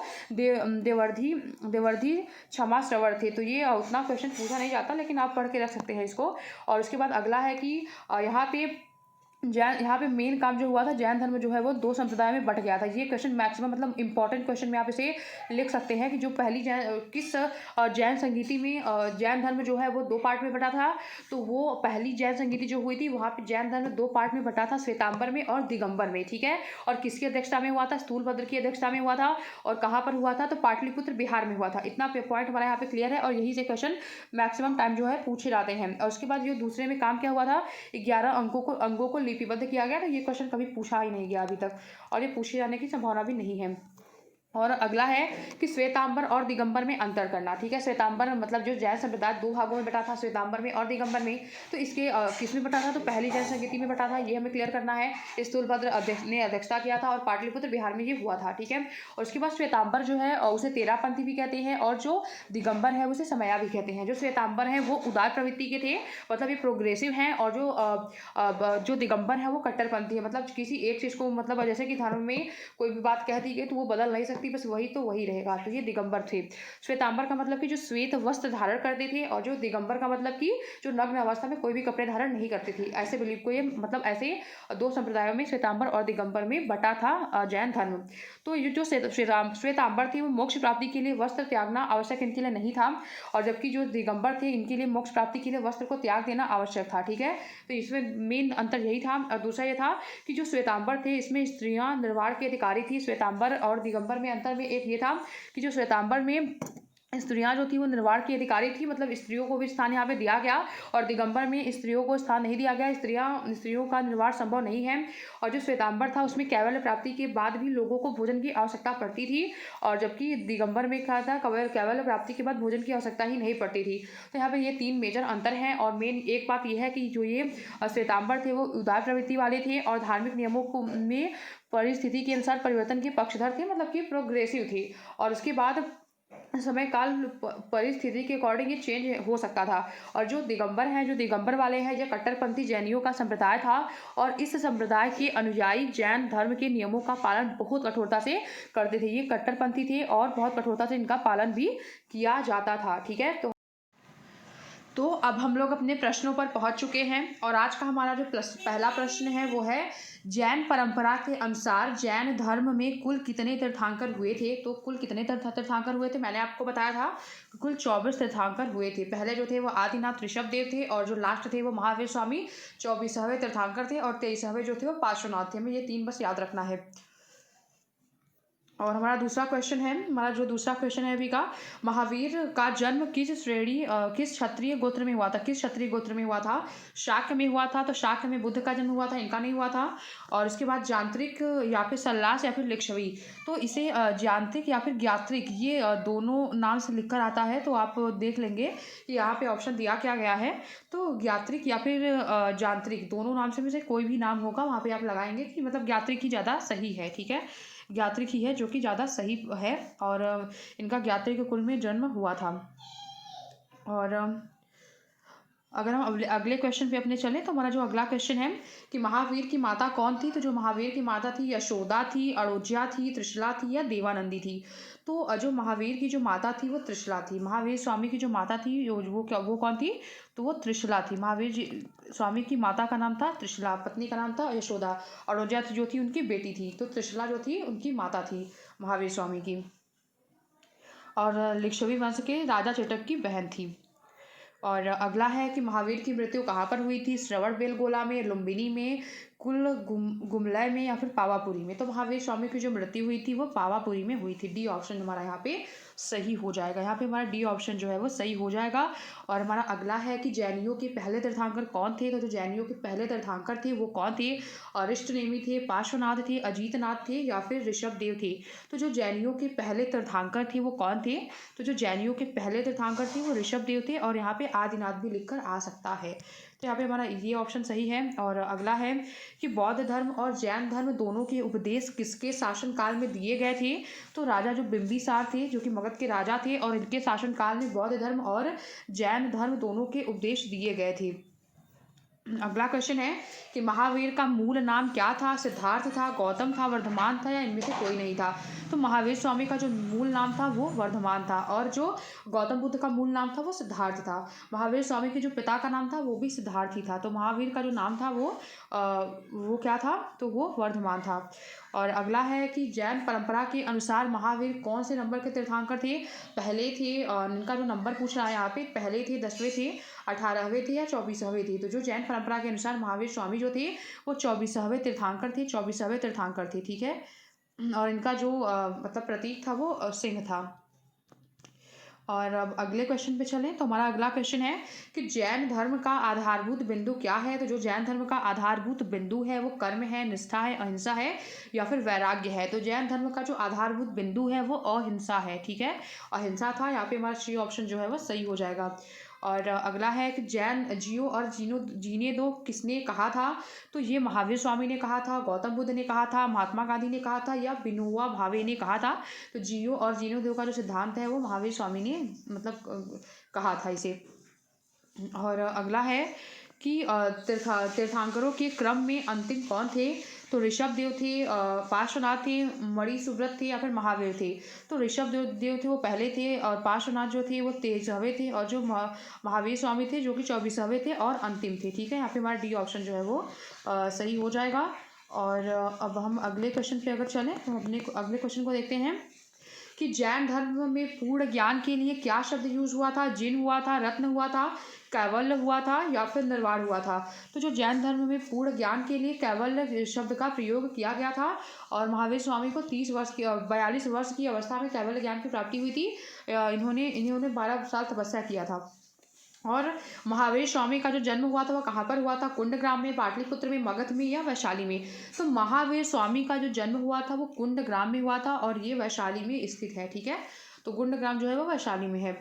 देवर्धि क्षमा श्रवण थे। तो ये उतना क्वेश्चन पूछा नहीं जाता, लेकिन आप पढ़ के रख सकते हैं इसको। और उसके बाद अगला है कि यहाँ पे मेन काम जो हुआ था, जैन धर्म जो है वो 2 संप्रदाय में बट गया था। ये क्वेश्चन मैक्सिमम, मतलब इंपॉर्टेंट क्वेश्चन में आप इसे लिख सकते हैं कि जो पहली किस जैन संगीति में जैन धर्म जो है वो 2 पार्ट में बटा था। तो वो पहली जैन संगीति जो हुई थी वहाँ पे जैन धर्म 2 पार्ट में बटा था, श्वेतांबर में और दिगंबर में। ठीक है, और किसकी अध्यक्षता में हुआ था? स्थूलभद्र की अध्यक्षता में हुआ था। और कहाँ पर हुआ था? तो पाटलिपुत्र बिहार में हुआ था। इतना पॉइंट हमारा यहाँ पे क्लियर है, और यही से क्वेश्चन मैक्सिमम टाइम जो है पूछे जाते हैं। और उसके बाद जो दूसरे में काम क्या हुआ था, 11 अंगों को लिपिबद्ध किया गया। तो ये क्वेश्चन कभी पूछा ही नहीं गया अभी तक, और ये पूछे जाने की संभावना भी नहीं है। और अगला है कि श्वेतांबर और दिगंबर में अंतर करना। ठीक है, श्वेतांबर मतलब जो जैन संप्रदाय 2 भागों में बटा था, श्वेतांबर में और दिगंबर में। तो इसके किस में बटा था? तो पहली जैन संगीति में बटा था, ये हमें क्लियर करना है। स्थूलभद्र ने अध्यक्षता किया था, और पाटलिपुत्र बिहार में ये हुआ था। ठीक है, और उसके बाद श्वेतांबर जो है उसे तेरापंथी भी कहते हैं, और जो दिगंबर है उसे समया भी कहते हैं। जो श्वेतांबर है वो उदार प्रवृत्ति के थे, मतलब ये प्रोग्रेसिव हैं, और जो दिगंबर है वो कट्टरपंथी है, मतलब किसी एक चीज़ को, मतलब जैसे कि धर्म में कोई भी बात कह दी गई तो वो बदल नहीं सकती, बस वही तो वही रहेगा। तो ये दिगंबर थे। श्वेतांबर का मतलब कि जो श्वेत वस्त्र धारण करते थे, और जो दिगंबर का मतलब कि जो नग्न अवस्था में कोई भी कपड़े धारण नहीं करते थे। ऐसे बिलीव को ये, मतलब ऐसे 2 संप्रदायों में श्वेतांबर और दिगंबर में बटा था जैन धर्म। तो ये जो श्वेतांबर थे वो मोक्ष प्राप्ति के लिए वस्त्र त्यागना आवश्यक इनके लिए नहीं था, और जबकि जो दिगंबर थे इनके लिए मोक्ष प्राप्ति के लिए वस्त्र को त्याग देना आवश्यक था। ठीक है, तो इसमें मेन अंतर यही था। और दूसरा ये था कि जो श्वेतांबर थे इसमें स्त्रियां निर्वाण की अधिकारी थी। श्वेतांबर और दिगंबर में अंतर में एक ये था कि जो श्वेतांबर में स्त्रियां जो थी वो निर्वाण की अधिकारी थी, मतलब स्त्रियों को भी स्थान यहाँ पे दिया गया, और दिगंबर में स्त्रियों को स्थान नहीं दिया गया। स्त्रियों का निर्वाण संभव नहीं है। और जो श्वेतांबर था उसमें कैवल्य प्राप्ति के बाद भी लोगों को भोजन की आवश्यकता पड़ती थी, और जबकि दिगंबर में क्या था, कैवल्य प्राप्ति के बाद भोजन की आवश्यकता ही नहीं पड़ती थी। तो यहाँ पे ये 3 मेजर अंतर हैं। और मेन एक बात यह है कि जो ये श्वेतांबर थे वो उदार प्रवृत्ति वाले थे, और धार्मिक नियमों में परिस्थिति के अनुसार परिवर्तन के पक्षधर थे, मतलब कि प्रोग्रेसिव थे। और उसके बाद समय काल परिस्थिति के अकॉर्डिंग ये चेंज हो सकता था। और जो दिगंबर वाले हैं, ये कट्टरपंथी जैनियों का संप्रदाय था, और इस संप्रदाय के अनुयायी जैन धर्म के नियमों का पालन बहुत कठोरता से करते थे। ये कट्टरपंथी थे और बहुत कठोरता से इनका पालन भी किया जाता था। ठीक है, तो अब हम लोग अपने प्रश्नों पर पहुंच चुके हैं, और आज का हमारा जो पहला प्रश्न है वो है, जैन परंपरा के अनुसार जैन धर्म में कुल कितने तीर्थंकर हुए थे? तो कुल कितने तीर्थंकर हुए थे? मैंने आपको बताया था कुल 24 तीर्थंकर हुए थे। पहले जो थे वो आदिनाथ ऋषभ देव थे, और जो लास्ट थे वो महावीर स्वामी 24वें तीर्थंकर थे, और 23वें जो थे वो पार्श्वनाथ थे। हमें ये 3 बस याद रखना है। और हमारा दूसरा क्वेश्चन है, हमारा जो दूसरा क्वेश्चन है अभी का, महावीर का जन्म किस श्रेणी किस क्षत्रिय गोत्र में हुआ था? किस क्षत्रिय गोत्र में हुआ था? शाक्य में हुआ था, तो शाक्य में बुद्ध का जन्म हुआ था, इनका नहीं हुआ था। और उसके बाद यांत्रिक या फिर सल्लास या फिर लिच्छवी, तो इसे यांत्रिक या फिर ज्ञात्रिक, ये दोनों नाम से लिखकर आता है। तो आप देख लेंगे कि यहाँ पे ऑप्शन दिया क्या गया है, तो ज्ञात्रिक या फिर यांत्रिक, दोनों नाम से कोई भी नाम होगा वहाँ पे आप लगाएंगे कि मतलब ज्ञात्रिक ही ज़्यादा सही है, ठीक है, ज्ञात्रिक ही है जो कि ज़्यादा सही है। और इनका ज्ञात्रिक कुल में जन्म हुआ था। और अगर हम अगले क्वेश्चन पे अपने चलें, तो हमारा जो अगला क्वेश्चन है कि महावीर की माता कौन थी? तो जो महावीर की माता थी, यशोदा थी, अड़ोज्या थी, त्रिशला थी या देवानंदी थी? तो जो महावीर की जो माता थी वो त्रिशला थी। महावीर स्वामी की जो माता थी वो कौन थी? तो वो त्रिशला थी। महावीर जी स्वामी की माता का नाम था त्रिशला, पत्नी का नाम था यशोदा, अड़ोज्या जो थी उनकी बेटी थी, तो त्रिशला जो थी उनकी माता थी महावीर स्वामी की। और लिच्छवी वंश के राजा चटक की बहन थी। और अगला है कि महावीर की मृत्यु कहाँ पर हुई थी? श्रवणबेलगोला में, लुम्बिनी में, गुमलय में या फिर पावापुरी में? तो महावीर स्वामी की जो मृत्यु हुई थी वो पावापुरी में हुई थी। डी ऑप्शन हमारा यहाँ पे सही हो जाएगा। यहाँ पे हमारा डी ऑप्शन जो है वो सही हो जाएगा। और हमारा अगला है कि जैनियों के पहले तीर्थंकर कौन थे? तो जो जैनियों के पहले तीर्थंकर थे वो कौन थे? अरिष्टनेमी थे, पार्श्वनाथ थे, अजीतनाथ थे या फिर ऋषभदेव थे? तो जो जैनियों के पहले तीर्थंकर थे वो कौन थे? तो जो जैनियों के पहले तीर्थंकर थे वो ऋषभदेव थे। और यहाँ पे आदिनाथ भी लिखकर आ सकता है, तो यहाँ पे हमारा ये ऑप्शन सही है। और अगला है कि बौद्ध धर्म और जैन धर्म दोनों के उपदेश किसके शासनकाल में दिए गए थे? तो राजा जो बिंबिसार थे, जो कि मगध के राजा थे, और इनके शासनकाल में बौद्ध धर्म और जैन धर्म दोनों के उपदेश दिए गए थे। अगला क्वेश्चन है कि महावीर का मूल नाम क्या था? सिद्धार्थ था, गौतम था, वर्धमान था या इनमें से कोई नहीं था? तो महावीर स्वामी का जो मूल नाम था वो वर्धमान था, और जो गौतम बुद्ध का मूल नाम था वो सिद्धार्थ था। महावीर स्वामी के जो पिता का नाम था वो भी सिद्धार्थ ही था। तो महावीर का जो नाम था वो क्या था? तो वो वर्धमान था। और अगला है कि जैन परंपरा के अनुसार महावीर कौन से नंबर के तीर्थंकर थे? पहले थे, इनका जो नंबर पूछ रहा है यहाँ पे, पहले थे, 10वें थे, 18वें थे या 24वें थे? तो जो जैन परंपरा के अनुसार महावीर स्वामी जो थे वो 24वें तीर्थंकर थे, 24वें तीर्थंकर थे, ठीक है। और इनका जो मतलब प्रतीक था वो सिंह था। और अब अगले क्वेश्चन पे चलें, तो हमारा अगला क्वेश्चन है कि जैन धर्म का आधारभूत बिंदु क्या है? तो जो जैन धर्म का आधारभूत बिंदु है वो कर्म है, निष्ठा है, अहिंसा है या फिर वैराग्य है? तो जैन धर्म का जो आधारभूत बिंदु है वो अहिंसा है, ठीक है, अहिंसा था। यहाँ पे हमारा सी ऑप्शन जो है वो सही हो जाएगा। और अगला है कि जैन जियो और जीने दो किसने कहा था? तो ये महावीर स्वामी ने कहा था, गौतम बुद्ध ने कहा था, महात्मा गांधी ने कहा था या विनोबा भावे ने कहा था? तो जियो और जीने दो का जो सिद्धांत है वो महावीर स्वामी ने मतलब कहा था इसे। और अगला है कि तीर्थंकरों के क्रम में अंतिम कौन थे? तो ऋषभदेव थे, पार्श्वनाथ थे, मणिसुव्रत थे या फिर महावीर थे? तो ऋषभदेव थे वो पहले थे, और पार्श्वनाथ जो थे वो 23वें थे, और जो महावीर स्वामी थे जो कि 24वें थे और अंतिम थे, ठीक है। यहाँ पे हमारा डी ऑप्शन जो है वो सही हो जाएगा। और अब हम अगले क्वेश्चन पे अगर चलें तो अपने अगले क्वेश्चन को देखते हैं कि जैन धर्म में पूर्ण ज्ञान के लिए क्या शब्द यूज हुआ था? जिन हुआ था, रत्न हुआ था, कैवल्य हुआ था या फिर निर्वाण हुआ था? तो जो जैन धर्म में पूर्ण ज्ञान के लिए कैवल्य शब्द का प्रयोग किया गया था, और महावीर स्वामी को 42 वर्ष की अवस्था में कैवल्य ज्ञान की प्राप्ति हुई थी। इन्होंने 12 साल तपस्या किया था। और महावीर स्वामी का जो जन्म हुआ था वो कहाँ पर हुआ था? कुंडग्राम में, पाटलिपुत्र में, मगध में या वैशाली में? तो महावीर स्वामी का जो जन्म हुआ था वो कुंडग्राम में हुआ था, और ये वैशाली में स्थित है, ठीक है। तो कुंडग्राम जो है वो वैशाली में है।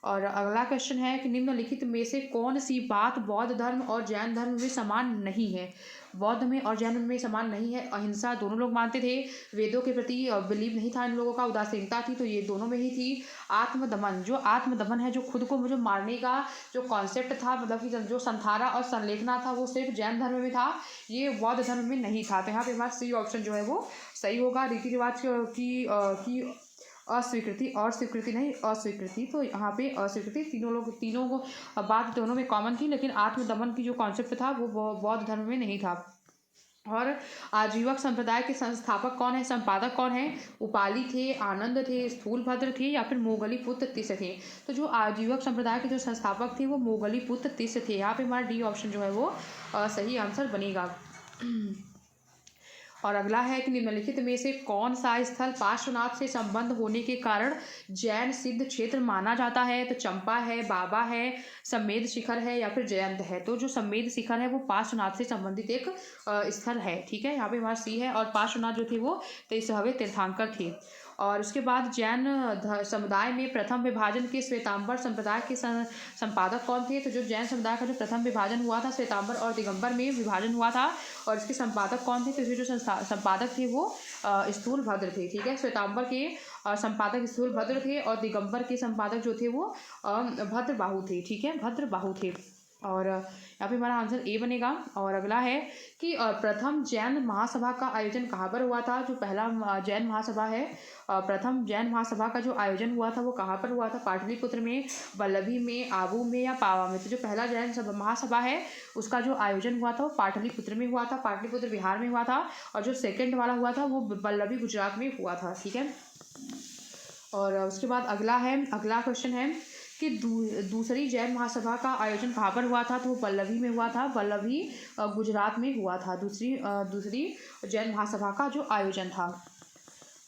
और अगला क्वेश्चन है कि निम्नलिखित में से कौन सी बात बौद्ध धर्म और जैन धर्म में समान नहीं है? बौद्ध में और जैन में समान नहीं है। अहिंसा दोनों लोग मानते थे, वेदों के प्रति बिलीव नहीं था इन लोगों का, उदासीनता थी, तो ये दोनों में ही थी। आत्मदमन, जो आत्मदमन है, जो खुद को मुझे मारने का जो कॉन्सेप्ट था, मतलब कि जो संथारा और संलेखना था, वो सिर्फ जैन धर्म में था, ये बौद्ध धर्म में नहीं था। तो यहाँ पे हमारा सी ऑप्शन जो है वो सही होगा। रीति रिवाज की अस्वीकृति, और स्वीकृति नहीं, अस्वीकृति, तो यहाँ पे अस्वीकृति, तीनों को बात दोनों में कॉमन थी, लेकिन आत्मदमन की जो कॉन्सेप्ट था वो बौद्ध धर्म में नहीं था। और आजीवक संप्रदाय के संस्थापक कौन है, संपादक कौन है? उपाली थे, आनंद थे, स्थूलभद्र थे या फिर मोगलीपुत्र तिस थे? तो जो आजीवक संप्रदाय के जो संस्थापक थे वो मोगलीपुत्र तिस थे। यहाँ पे हमारा डी ऑप्शन जो है वो सही आंसर बनेगा। और अगला है कि निम्नलिखित में से कौन सा स्थल पार्श्वनाथ से संबंध होने के कारण जैन सिद्ध क्षेत्र माना जाता है। तो चंपा है, बाबा है, सम्मेद शिखर है या फिर जयंत है। तो जो सम्मेद शिखर है वो पार्श्वनाथ से संबंधित एक स्थल है। ठीक है, यहाँ पे हमारा सी है। और पार्श्वनाथ जो थे वो 23वें तीर्थंकर थे। और उसके बाद जैन समुदाय में प्रथम विभाजन के श्वेतांबर संप्रदाय के संपादक कौन थे। तो जो जैन समुदाय का जो प्रथम विभाजन हुआ था श्वेतांबर और दिगंबर में विभाजन हुआ था, और इसके संपादक कौन थे। तो इसके जो संपादक थे वो स्थूल भद्र थे। ठीक है, श्वेतांबर के संपादक स्थूल भद्र थे और दिगंबर के संपादक जो थे वो भद्र बाहु थे। ठीक है, भद्र बाहु थे। और यहाँ पे हमारा आंसर ए बनेगा। और अगला है कि प्रथम जैन महासभा का आयोजन कहाँ पर हुआ था। जो पहला जैन महासभा है, प्रथम जैन महासभा का जो आयोजन हुआ था वो कहाँ पर हुआ था। पाटलिपुत्र में, वल्लभी में, आबू में या पावा में। तो जो पहला जैन महासभा है उसका जो आयोजन हुआ था वो पाटलिपुत्र में हुआ था, पाटलिपुत्र बिहार में हुआ था। और जो सेकेंड वाला हुआ था वो वल्लभी गुजरात में हुआ था। ठीक है, और उसके बाद अगला क्वेश्चन है कि दूसरी जैन महासभा का आयोजन कहाँ पर हुआ था। तो वो वल्लभी में हुआ था, वल्लभी गुजरात में हुआ था दूसरी जैन महासभा का जो आयोजन था।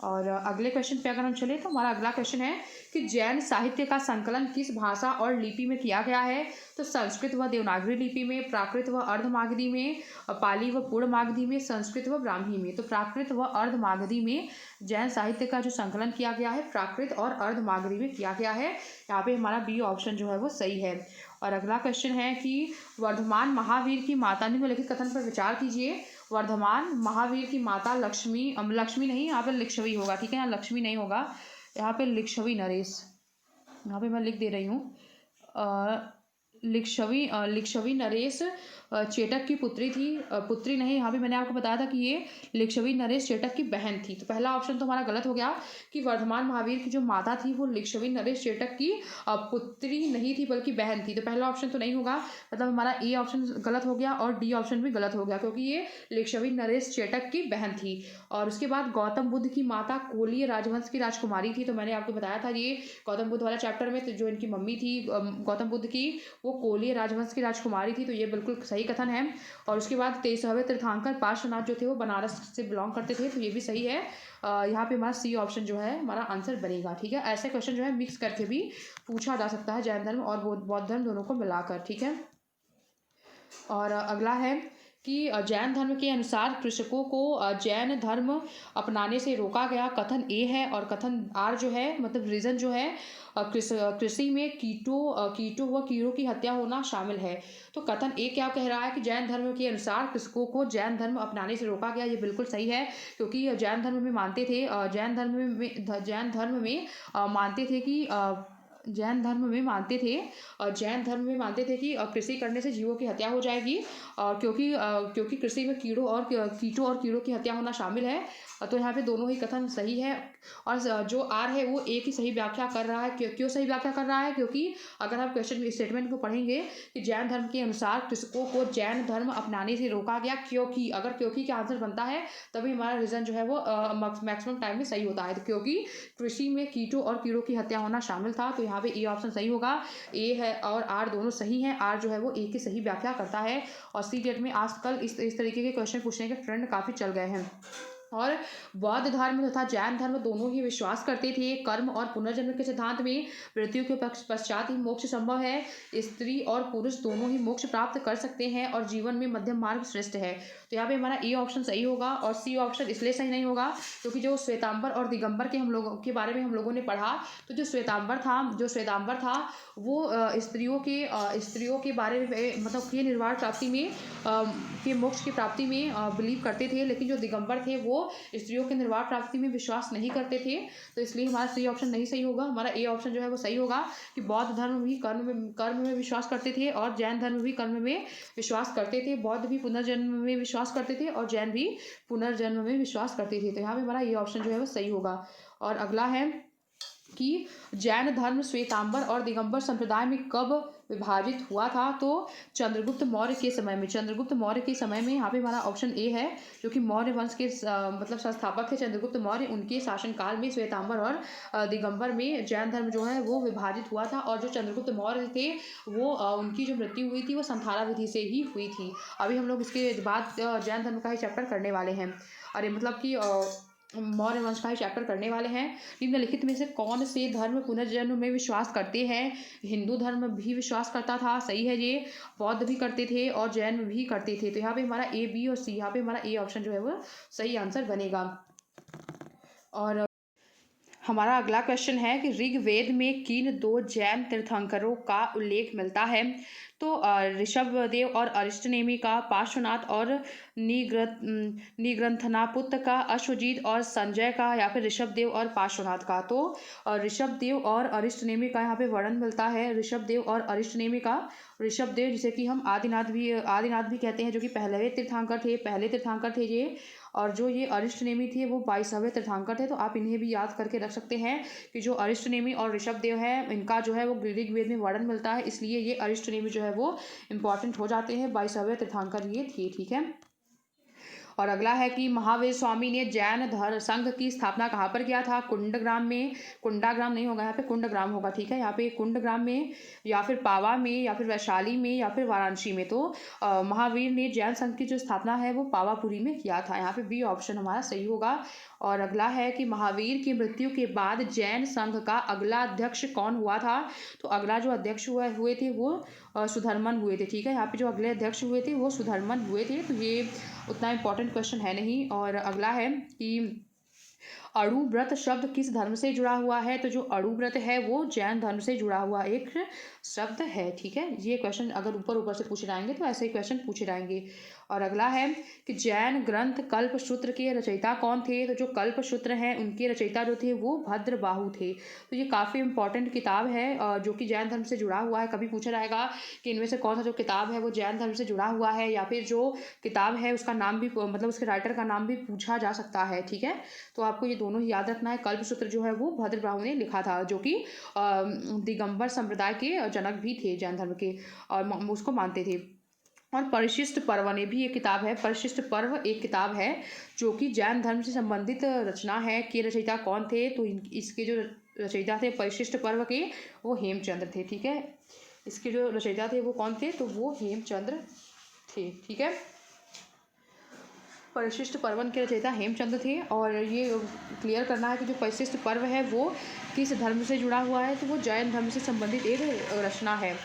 और अगले क्वेश्चन पे अगर हम चले तो हमारा अगला क्वेश्चन है कि जैन साहित्य का संकलन किस भाषा और लिपि में किया गया है। तो संस्कृत व देवनागरी लिपि में, प्राकृत व अर्धमागधी में, पाली व पूर्णमागधी में, संस्कृत व ब्राह्मी में। तो प्राकृत व अर्धमागधी में जैन साहित्य का जो संकलन किया गया है प्राकृत और अर्धमागधी में किया गया है। यहाँ पे हमारा बी ऑप्शन जो है वो सही है। और अगला क्वेश्चन है कि वर्धमान महावीर की माता निम्नलिखित कथन पर विचार कीजिए। वर्धमान महावीर की माता लक्ष्मी नहीं, यहाँ पे लिच्छवी होगा। ठीक है, यहाँ लक्ष्मी नहीं होगा, यहाँ पे लिच्छवी नरेश, यहाँ पे मैं लिख दे रही हूँ। लिच्छवी नरेश चेटक की पुत्री थी, पुत्री नहीं, यहाँ पे मैंने आपको बताया था कि ये लिच्छवी नरेश चेटक की बहन थी। तो पहला ऑप्शन तो हमारा गलत हो गया कि वर्धमान महावीर की जो माता थी वो लिच्छवी नरेश चेटक की पुत्री नहीं थी बल्कि बहन थी। तो पहला ऑप्शन तो नहीं होगा, मतलब हमारा ए ऑप्शन गलत हो गया और डी ऑप्शन भी गलत हो गया क्योंकि ये लिच्छवी नरेश चेटक की बहन थी। और उसके बाद गौतम बुद्ध की माता कोलीय राजवंश की राजकुमारी थी। तो मैंने आपको बताया था ये गौतम बुद्ध वाला चैप्टर में, तो जो इनकी मम्मी थी गौतम बुद्ध की वो कोलीय राजवंश की राजकुमारी थी। तो ये बिल्कुल सही कथन है। और उसके बाद 23वें तीर्थंकर पार्श्वनाथ जो थे वो बनारस से बिलोंग करते थे। तो ये भी सही है। यहाँ पे हमारा सी ऑप्शन जो है हमारा आंसर बनेगा। ठीक है, ऐसे क्वेश्चन जो है मिक्स करके भी पूछा जा सकता है, जैन धर्म और बौद्ध धर्म दोनों को मिलाकर। ठीक है, और अगला है कि जैन धर्म के अनुसार कृषकों को जैन धर्म अपनाने से रोका गया। कथन ए है और कथन आर जो है मतलब रीजन जो है कृषि में कीटों व कीड़ों की हत्या होना शामिल है। तो कथन ए क्या कह रहा है कि जैन धर्म के अनुसार कृषकों को जैन धर्म अपनाने से रोका गया। ये बिल्कुल सही है क्योंकि जैन धर्म में मानते थे जैन धर्म में मानते थे कि जैन धर्म में मानते थे कि कृषि करने से जीवों की हत्या हो जाएगी, क्योंकि कृषि में कीटों और कीड़ों की हत्या होना शामिल है। तो यहाँ पे दोनों ही कथन सही है। और जो आर है वो एक ही सही व्याख्या कर रहा है। क्यों सही व्याख्या कर रहा है, क्योंकि अगर आप क्वेश्चन स्टेटमेंट को पढ़ेंगे कि जैन धर्म के अनुसार कृषकों को जैन धर्म अपनाने से रोका गया क्योंकि, अगर क्योंकि का आंसर बनता है तभी हमारा रीजन जो है वो मैक्सिमम टाइम में सही होता है। तो क्योंकि कृषि में कीटों और कीड़ों की हत्या होना शामिल था। तो यहाँ पे ए ऑप्शन सही होगा। ए है और आर दोनों सही हैं। आर जो है वो ए की सही व्याख्या करता है। और सी डेट में आजकल इस तरीके के क्वेश्चन पूछने के ट्रेंड काफ़ी चल गए हैं। और बौद्ध धर्म तथा जैन धर्म दोनों ही विश्वास करते थे कर्म और पुनर्जन्म के सिद्धांत में। मृत्यु के पश्चात ही मोक्ष संभव है। स्त्री और पुरुष दोनों ही मोक्ष प्राप्त कर सकते हैं और जीवन में मध्यम मार्ग श्रेष्ठ है। तो यहाँ पे हमारा ए ऑप्शन सही होगा। और सी ऑप्शन इसलिए सही नहीं होगा क्योंकि जो श्वेतांबर और दिगंबर के हम लोगों के बारे में हम लोगों ने पढ़ा, तो जो श्वेतांबर था वो स्त्रियों के बारे में मतलब के निर्वाण प्राप्ति में के मोक्ष की प्राप्ति में बिलीव करते थे, लेकिन जो दिगंबर थे वो स्त्रियों के निर्वाण प्राप्ति में विश्वास नहीं करते थे। तो इसलिए हमारा सी ऑप्शन नहीं सही होगा। हमारा ए ऑप्शन जो है वो सही होगा कि बौद्ध धर्म भी कर्म में विश्वास करते थे और जैन धर्म भी कर्म में विश्वास करते थे। बौद्ध भी पुनर्जन्म में विश्वास करते थे और जैन भी पुनर्जन्म में विश्वास करते थे। तो यहाँ पे हमारा ये ऑप्शन जो है वो सही होगा। और अगला है कि जैन धर्म श्वेतांबर और दिगंबर संप्रदाय में कब विभाजित हुआ था। तो चंद्रगुप्त मौर्य के समय में यहाँ पे हमारा ऑप्शन ए है, जो कि मौर्य वंश के मतलब संस्थापक थे चंद्रगुप्त मौर्य। उनके शासनकाल में श्वेतांबर और दिगंबर में जैन धर्म जो है वो विभाजित हुआ था। और जो चंद्रगुप्त मौर्य थे वो उनकी जो मृत्यु हुई थी वो संथारा विधि से ही हुई थी। अभी हम लोग इसके बाद जैन धर्म का ही चैप्टर करने वाले हैं। अरे मतलब कि मौर्य वंश का ही चैप्टर करने वाले हैं। निम्नलिखित में से कौन से धर्म पुनर्जन्म में विश्वास करते हैं? हिंदू धर्म भी विश्वास करता था, सही है ये। बौद्ध भी करते थे और जैन भी करते थे। तो यहाँ पे हमारा ए, बी और सी, यहाँ पे हमारा ए ऑप्शन जो है वो सही आंसर बनेगा। और हमारा अगला क्वेश्चन है कि ऋग्वेद में किन दो जैन तीर्थंकरों का उल्लेख मिलता है? तो ऋषभदेव और अरिष्टनेमी का, पार्श्वनाथ और निग्रंथनापुत्र का, अश्वजीत और संजय का, या फिर ऋषभदेव और पार्श्वनाथ का। तो ऋषभदेव और अरिष्टनेमी का यहाँ पे वर्णन मिलता है। ऋषभदेव और अरिष्टनेमी का, ऋषभदेव जिसे कि हम आदिनाथ भी कहते हैं, जो कि पहले तीर्थंकर थे ये। और जो ये अरिष्टनेमी थे वो 22वें तीर्थंकर थे। तो आप इन्हें भी याद करके रख सकते हैं कि जो अरिष्टनेमी और ऋषभदेव है, इनका जो है वो ऋग्वेद में वर्णन मिलता है, इसलिए ये अरिष्टनेमी जो है वो इंपॉर्टेंट हो जाते हैं। 22वें तीर्थंकर ये थे, ठीक है। और अगला है कि महावीर स्वामी ने जैन धर्म संघ की स्थापना कहाँ पर किया था? कुंडग्राम में, कुंडाग्राम नहीं होगा यहाँ पे, कुंडग्राम होगा, ठीक है। यहाँ पे कुंडग्राम में, या फिर पावा में, या फिर वैशाली में, या फिर वाराणसी में। तो महावीर ने जैन संघ की जो स्थापना है वो पावापुरी में किया था। यहाँ पे बी ऑप्शन हमारा सही होगा। और अगला है कि महावीर की मृत्यु के बाद जैन संघ का अगला अध्यक्ष कौन हुआ था? तो अगला जो अध्यक्ष हुए थे वो सुधर्मन हुए थे, ठीक है। यहाँ पे जो अगले अध्यक्ष हुए थे वो सुधर्मन हुए थे। तो ये उतना इम्पोर्टेंट क्वेश्चन है नहीं। और अगला है कि अणुव्रत शब्द किस धर्म से जुड़ा हुआ है? तो जो अणुव्रत है वो जैन धर्म से जुड़ा हुआ एक शब्द है, ठीक है। ये क्वेश्चन अगर ऊपर ऊपर से पूछे जाएंगे तो ऐसे ही क्वेश्चन पूछे जाएंगे। और अगला है कि जैन ग्रंथ कल्पसूत्र के रचयिता कौन थे? तो जो कल्पसूत्र हैं उनके रचयिता जो थे वो भद्रबाहु थे। तो ये काफ़ी इंपॉर्टेंट किताब है जो कि जैन धर्म से जुड़ा हुआ है। कभी पूछा जाएगा कि इनमें से कौन सा जो किताब है वो जैन धर्म से जुड़ा हुआ है, या फिर जो किताब है उसका नाम भी, मतलब उसके राइटर का नाम भी पूछा जा सकता है, ठीक है। तो आपको ये दोनों ही याद रखना है। कल्पसूत्र जो है वो भद्रबाहु ने लिखा था, जो कि दिगंबर संप्रदाय के जनक भी थे जैन धर्म के, और उसको मानते थे। और परिशिष्ट पर्व ने भी एक किताब है, परिशिष्ट पर्व एक किताब है जो कि जैन धर्म से संबंधित रचना है। के रचयिता कौन थे? तो इसके जो रचयिता थे परिशिष्ट पर्व के, वो हेमचंद्र थे, ठीक है। इसके जो रचयिता थे वो कौन थे? तो वो हेमचंद्र थे, ठीक है। परिशिष्ट पर्वन के रचयिता हेमचंद्र थे। और ये क्लियर करना है कि जो परिशिष्ट पर्व है वो किस धर्म से जुड़ा हुआ है? तो वो जैन धर्म से संबंधित एक रचना है।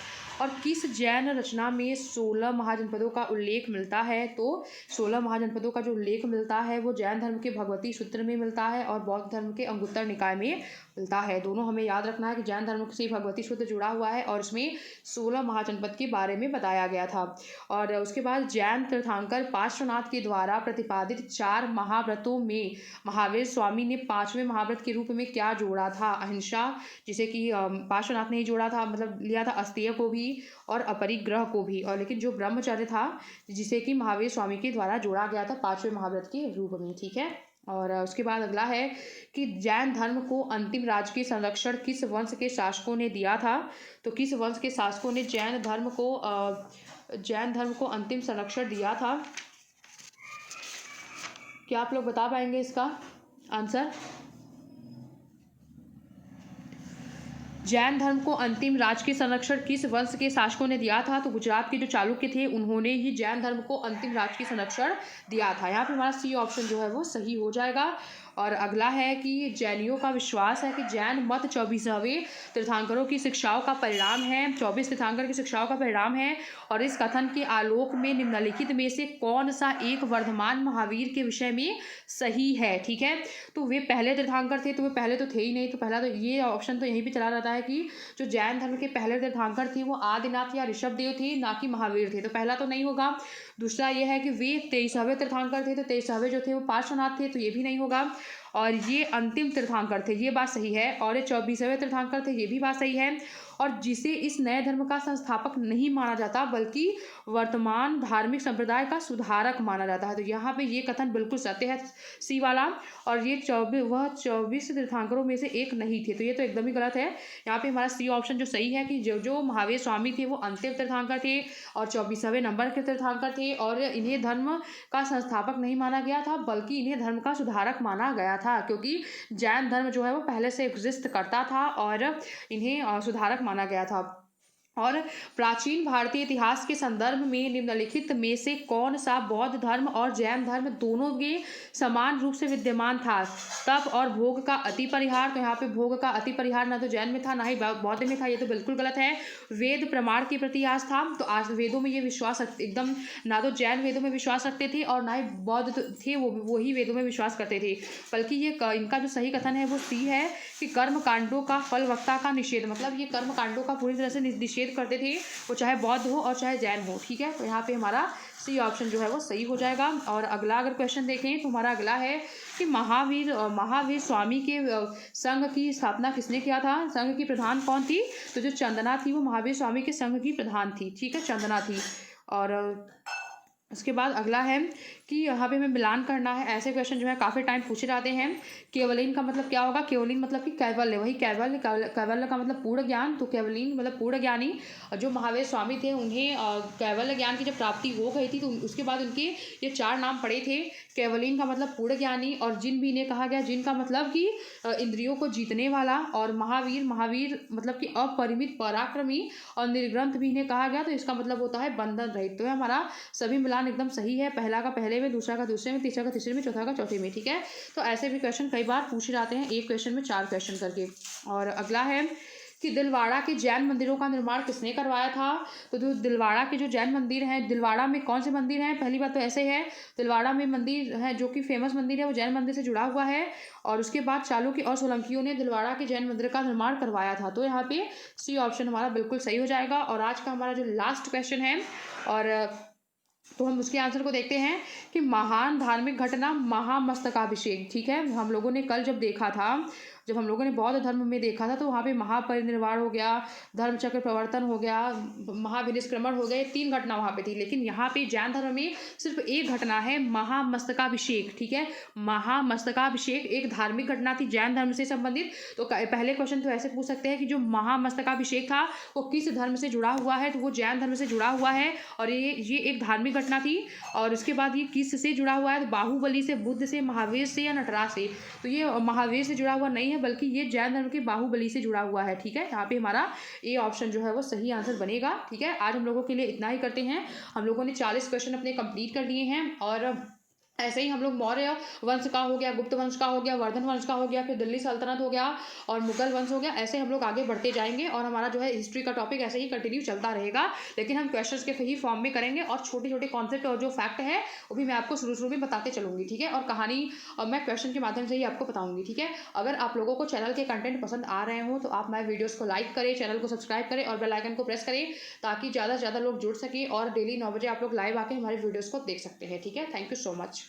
और किस जैन रचना में 16 महाजनपदों का उल्लेख मिलता है? तो 16 महाजनपदों का जो उल्लेख मिलता है वो जैन धर्म के भगवती सूत्र में मिलता है और बौद्ध धर्म के अंगुत्तर निकाय में मिलता है। दोनों हमें याद रखना है कि जैन धर्म से भगवती सूत्र जुड़ा हुआ है और उसमें 16 महाजनपद के बारे में बताया गया था। और उसके बाद जैन तीर्थंकर पार्श्वनाथ के द्वारा प्रतिपादित 4 महाव्रतों में महावीर स्वामी ने 5वें महाव्रत के रूप में क्या जोड़ा था? अहिंसा, जिसे कि पार्श्वनाथ ने ही जोड़ा था, मतलब लिया था, अस्तेय को भी और अपरिग्रह को भी। और लेकिन जो ब्रह्मचर्य था जिसे कि महावीर स्वामी के द्वारा जोड़ा गया था 5वें महाव्रत के रूप में, ठीक है। और उसके बाद अगला है कि जैन धर्म को अंतिम राजकीय संरक्षण किस वंश के शासकों ने दिया था? तो किस वंश के शासकों ने जैन धर्म को अंतिम संरक्षण दिया था? क्या आप लोग बता पाएंगे इसका आंसर? जैन धर्म को अंतिम राजकीय संरक्षण किस वंश के शासकों ने दिया था? तो गुजरात के जो चालुक्य थे उन्होंने ही जैन धर्म को अंतिम राजकीय संरक्षण दिया था। यहाँ पे हमारा सी ऑप्शन जो है वो सही हो जाएगा। और अगला है कि जैनियों का विश्वास है कि जैन मत 24वें तीर्थंकरों की शिक्षाओं का परिणाम है, 24 तीर्थंकर की शिक्षाओं का परिणाम है। और इस कथन के आलोक में निम्नलिखित में से कौन सा एक वर्धमान महावीर के विषय में सही है? ठीक है, तो वे पहले तीर्थंकर थे, तो वे पहले तो थे ही नहीं, तो पहला तो ये ऑप्शन तो यहीं पे चला रहता है कि जो जैन धर्म के पहले तीर्थंकर थे वो आदिनाथ या ऋषभदेव थे, ना कि महावीर थे, तो पहला तो नहीं होगा। दूसरा ये है कि वे 23वें तीर्थंकर थे, तो 23वें जो थे वो पार्श्वनाथ थे, तो ये भी नहीं होगा। और ये अंतिम तीर्थंकर थे, ये बात सही है। और ये 24वें तीर्थंकर थे, ये भी बात सही है। और जिसे इस नए धर्म का संस्थापक नहीं माना जाता बल्कि वर्तमान धार्मिक संप्रदाय का सुधारक माना जाता है, तो यहाँ पे ये कथन बिल्कुल सत्य है, सी वाला। और ये 24 तीर्थंकरों में से एक नहीं थे, तो ये तो एकदम ही गलत है। यहाँ पे हमारा सी ऑप्शन जो सही है कि जो महावीर स्वामी थे वो अंतिम तीर्थंकर थे और 24वें नंबर के तीर्थंकर थे। और इन्हें धर्म का संस्थापक नहीं माना गया था बल्कि इन्हें धर्म का सुधारक माना गया था, क्योंकि जैन धर्म जो है वो पहले से एग्जिस्ट करता था और इन्हें सुधारक माना गया था। और प्राचीन भारतीय इतिहास के संदर्भ में निम्नलिखित में से कौन सा बौद्ध धर्म और जैन धर्म दोनों के समान रूप से विद्यमान था? तप और भोग का अति परिहार, तो यहाँ पे भोग का अति परिहार ना तो जैन में था ना ही बौद्ध में था, ये तो बिल्कुल गलत है। वेद प्रमाण के प्रति आस्था, तो आज वेदों में ये विश्वास एकदम, ना तो जैन वेदों में विश्वास रखते थे और ना ही बौद्ध थे वो ही वेदों में विश्वास करते थे, बल्कि ये इनका जो सही कथन है वो सी है कि कर्म कांडों का फल वक्ता का निषेध, मतलब ये कर्म कांडों का पूरी तरह से निषेध करते थे, वो चाहे बौद्ध हो और चाहे जैन हो। ठीक है, तो यहाँ पे हमारा सी ऑप्शन जो है वो सही हो जाएगा। और अगला अगर क्वेश्चन देखें तो हमारा अगला है कि महावीर स्वामी के संघ की स्थापना किसने किया था? संघ की प्रधान कौन थी? तो जो चंदना थी वो महावीर स्वामी के संघ की प्रधान थी। ठीक है, चंदना थी। और उसके बाद अगला है कि यहाँ पे हमें मिलान करना है। ऐसे क्वेश्चन जो है काफ़ी टाइम पूछे जाते हैं। केवलीन का मतलब क्या होगा? केवलीन मतलब कि कैवल्य, वही कैवल्य, कैवल्य का मतलब पूर्ण ज्ञान, तो केवलीन मतलब पूर्ण ज्ञानी। जो महावीर स्वामी थे उन्हें कैवल्य ज्ञान की जब प्राप्ति हो गई थी तो उसके बाद उनके ये 4 नाम पड़े थे। केवलीन का मतलब पूर्ण ज्ञानी, और जिन भी इन्हें कहा गया, जिन का मतलब कि इंद्रियों को जीतने वाला, और महावीर मतलब कि अपरिमित पराक्रमी, और निर्ग्रंथ भी इन्हें कहा गया, तो इसका मतलब होता है बंधन रहित। तो हमारा सभी मिलान एकदम सही है, पहला का पहले में, दूसरा का दूसरे में, तीसरा का तीसरे में, चौथा का चौथे में। ठीक है, तो ऐसे भी क्वेश्चन कई बार पूछे जाते हैं, एक क्वेश्चन में 4 क्वेश्चन करके। और अगला है कि दिलवाड़ा के जैन मंदिरों का निर्माण किसने करवाया था? तो जो दिलवाड़ा के जो जैन मंदिर हैं, दिलवाड़ा में कौन से मंदिर हैं? पहली बात तो ऐसे है, दिलवाड़ा में मंदिर है जो कि फेमस मंदिर है, वो जैन मंदिर से जुड़ा हुआ है। और उसके बाद चालुक्य और सोलंकियों ने दिलवाड़ा के जैन मंदिर का निर्माण करवाया था। तो यहाँ पे सी ऑप्शन हमारा बिल्कुल सही हो जाएगा। और आज का हमारा जो लास्ट क्वेश्चन है, और तो हम उसके आंसर को देखते हैं कि महान धार्मिक घटना महामस्तकाभिषेक। ठीक है, हम लोगों ने कल जब देखा था, जब हम लोगों ने बौद्ध धर्म में देखा था, तो वहाँ पे महापरिनिर्वाण हो गया, धर्मचक्र प्रवर्तन हो गया, महाविनिष्क्रमण हो गए, 3 घटना वहाँ पे थी। लेकिन यहाँ पे जैन धर्म में सिर्फ एक घटना है, महामस्तकाभिषेक। ठीक है, महामस्तकाभिषेक एक धार्मिक घटना थी जैन धर्म से संबंधित। तो पहले क्वेश्चन तो ऐसे पूछ सकते हैं कि जो महामस्तकाभिषेक था वो किस धर्म से जुड़ा हुआ है? तो वो जैन धर्म से जुड़ा हुआ है, और ये एक धार्मिक घटना थी। और उसके बाद ये किस से जुड़ा हुआ है? तो बाहुबली से, बुद्ध से, महावीर से, या नटराज से? तो ये महावीर से जुड़ा हुआ नहीं है, बल्कि ये जैन धर्म के बाहुबली से जुड़ा हुआ है। ठीक है, यहाँ पे हमारा ए ऑप्शन जो है वो सही आंसर बनेगा। ठीक है, आज हम लोगों के लिए इतना ही करते हैं। हम लोगों ने 40 क्वेश्चन अपने कंप्लीट कर लिए हैं, और ऐसे ही हम लोग मौर्य वंश का हो गया, गुप्त वंश का हो गया, वर्धन वंश का हो गया, फिर दिल्ली सल्तनत हो गया, और मुगल वंश हो गया। ऐसे हम लोग आगे बढ़ते जाएंगे, और हमारा जो है हिस्ट्री का टॉपिक ऐसे ही कंटिन्यू चलता रहेगा, लेकिन हम क्वेश्चंस के ही फॉर्म में करेंगे, और छोटे छोटे कॉन्सेप्ट और जो फैक्ट है वो भी मैं आपको शुरू में बताते चलूंगी। ठीक है, और कहानी मैं क्वेश्चन के माध्यम से ही आपको बताऊंगी। ठीक है, अगर आप लोगों को चैनल के कंटेंट पसंद आ रहे हो तो आप हमारे वीडियोस को लाइक करें, चैनल को सब्सक्राइब करें, और बेल आइकन को प्रेस करें, ताकि ज़्यादा से ज़्यादा लोग जुड़ सकें, और डेली 9 बजे आप लोग लाइव आके हमारे वीडियोज़ को देख सकते हैं। ठीक है, थैंक यू सो मच।